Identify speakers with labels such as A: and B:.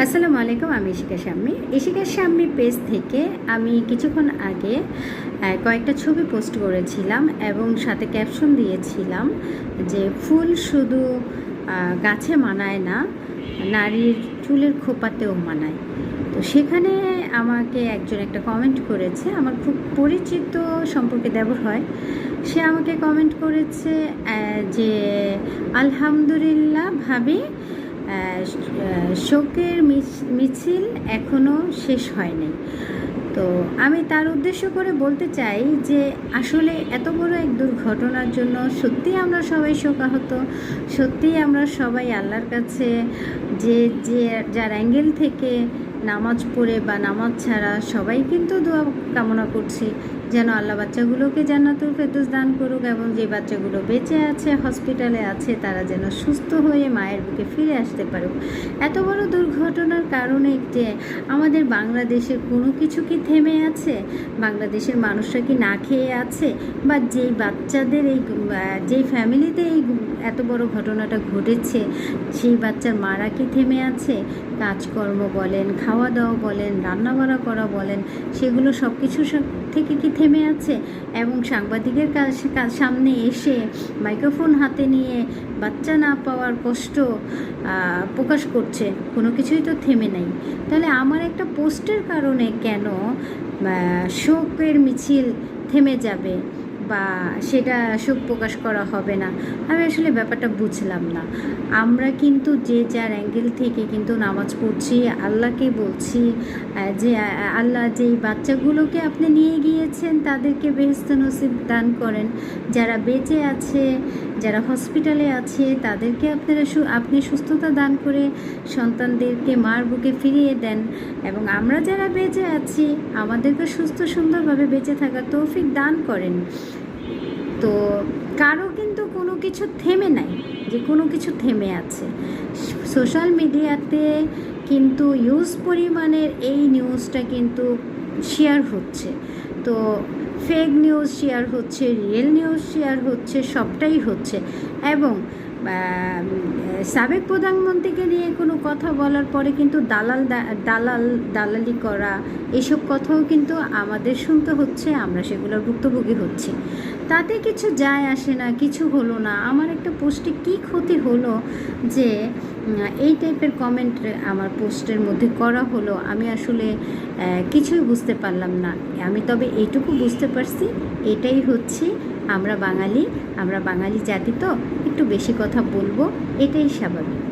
A: আসসালামু আলাইকুম। আমি ইশিকা শাম্মী পেজ থেকে আমি কিছুক্ষণ আগে কয়েকটা ছবি পোস্ট করেছিলাম এবং সাথে ক্যাপশন দিয়েছিলাম যে ফুল শুধু গাছে মানায় না, নারীর চুলের খোপাতেও মানায়। তো সেখানে আমাকে একজন একটা কমেন্ট করেছে, আমার খুব পরিচিত সম্পর্কে দেবর হয়। সে আমাকে কমেন্ট করেছে যে আলহামদুলিল্লাহ ভাবি, শোকের মিছিল এখনও শেষ হয়নি। তো আমি তার উদ্দেশ্য করে বলতে চাই যে আসলে এত বড় এক দুর্ঘটনার জন্য সত্যিই আমরা সবাই শোকাহত, সত্যিই আমরা সবাই আল্লাহর কাছে যে যে যার অ্যাঙ্গেল থেকে নামাজ পড়ে বা নামাজ ছাড়া সবাই কিন্তু দোয়া কামনা করছি যেন আল্লাহ বাচ্চাগুলোকে জান্নাতুল ফেরদৌস দান করুক এবং যে বাচ্চাগুলো বেঁচে আছে, হসপিটালে আছে, তারা যেন সুস্থ হয়ে মায়ের বুকে ফিরে আসতে পারুক। এত বড় দুর্ঘটনার কারণে যে আমাদের বাংলাদেশের কোনো কিছু কি থেমে আছে? বাংলাদেশের মানুষরা কি না খেয়ে আছে? বা যেই বাচ্চাদের যেই ফ্যামিলিতে এই এত বড় ঘটনাটা ঘটেছে সেই বাচ্চার মারা কি থেমে আছে? কাজকর্ম বলেন, খাওয়া দাওয়া বলেন, রান্নাবাড়া করা বলেন, সেগুলো সব কিছু থেকে কি থেমে আছে? এবং সাংবাদিকের সামনে এসে মাইক্রোফোন হাতে নিয়ে বাচ্চা না পাওয়ার কষ্ট প্রকাশ করছে, কোনো কিছুই তো থেমে নাই। তাহলে আমার একটা পোস্টের কারণে কেন শোকের মিছিল থেমে যাবে বা সেটা শোক প্রকাশ করা হবে না? আমি আসলে ব্যাপারটা বুঝলাম না। আমরা কিন্তু যে যার অ্যাঙ্গেল থেকে কিন্তু নামাজ পড়ছি, আল্লাহকে বলছি যে আল্লাহ যেই বাচ্চাগুলোকে আপনি নিয়ে গিয়েছেন তাদেরকে বেহেশত নসিব দান করেন, যারা বেঁচে আছে, যারা হসপিটালে আছে তাদেরকে আপনি সুস্থতা দান করে সন্তানদেরকে মার বুকে ফিরিয়ে দেন এবং আমরা যারা বেঁচে আছি আমাদেরকে সুস্থ সুন্দরভাবে বেঁচে থাকার তৌফিক দান করেন। তো কারো কিন্তু কোনো কিছু থেমে নাই যে কোনো কিছু থেমে আছে। সোশ্যাল মিডিয়াতে কিন্তু ইউজ পরিমাণের এই নিউজটা কিন্তু শেয়ার হচ্ছে। তো ফেক নিউজ শেয়ার হচ্ছে, রিয়েল নিউজ শেয়ার হচ্ছে, সবটাই হচ্ছে। এবং সাবেক প্রধানমন্ত্রীকে নিয়ে কোনো কথা বলার পরে কিন্তু দালালি করা, এইসব কথাও কিন্তু আমাদের শুনতে হচ্ছে, আমরা সেগুলোর ভুক্তভোগী হচ্ছি। তাতে কিছু যায় আসে না, কিছু হলো না। আমার একটা পোস্টে কী ক্ষতি হলো যে এই টাইপের কমেন্ট আমার পোস্টের মধ্যে করা হলো, আমি আসলে কিছুই বুঝতে পারলাম না। আমি তবে এইটুকু বুঝতে পারছি, এটাই হচ্ছে আমরা বাঙালি জাতি, তো একটু বেশি কথা বলবো, এটাই স্বাভাবিক।